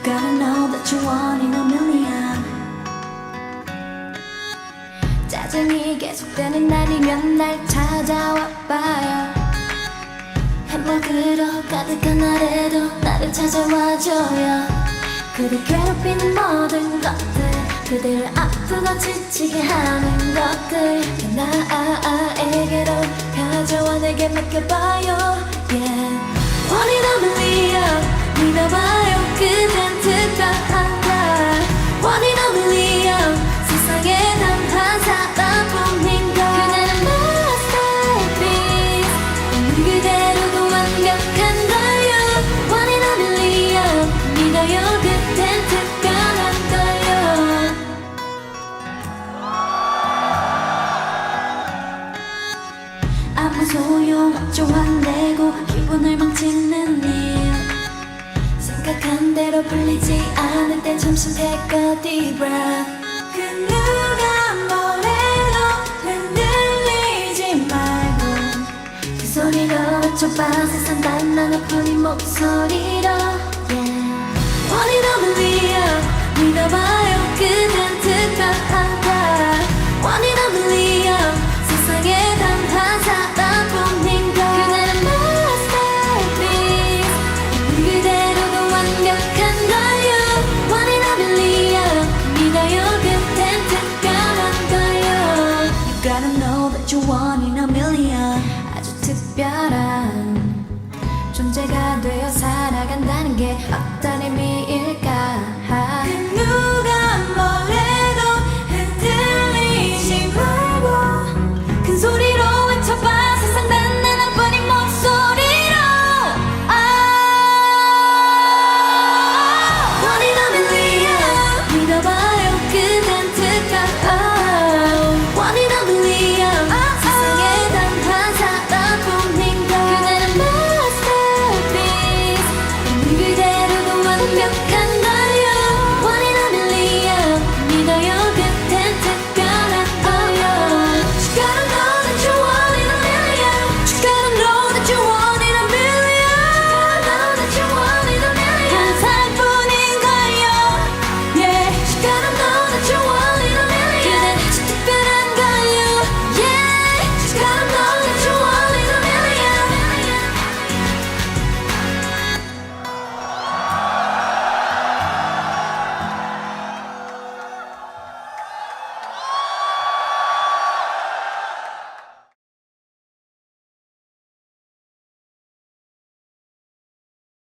gotta know that you're one in a million. 짜증이 계속되는 날이면 날 찾아와 봐요. 행복으로 가득한 날에도 나를 찾아와줘요. 그대 괴롭히는 모든 것들, 그대를 아프고 지치게 하는 것들 나에게로 가져와 내게 맡겨봐요. Yeah. One in a million 믿어봐요. 그댄 특별한가. One in a million 세상에 단 한 사람뿐인 걸. 그대는 masterpiece 그대로도 완벽한 걸요. One in a million 믿어요. 그댄 특별한 걸요. 아무 소용없죠. 화내고 기분을 망치는 일. 생각한 대로 풀리지 않을 땐 잠시 take a deep breath. 그 누가 뭐래도 흔들리지 말고 그 소리로 외쳐봐. 세상 단 하나뿐인 목소리로. Yeah. One in a million 믿어봐요. 그댄 특별한가. One in a million 세상에 단 한 사람뿐인 걸. 그대는 masterpiece 그대로도 완벽한 걸요. One in a million 믿어요. 그댄 특별한 걸요. You gotta know that you're one in a million. 아주 특별한 존재가 되어 살아간다는 게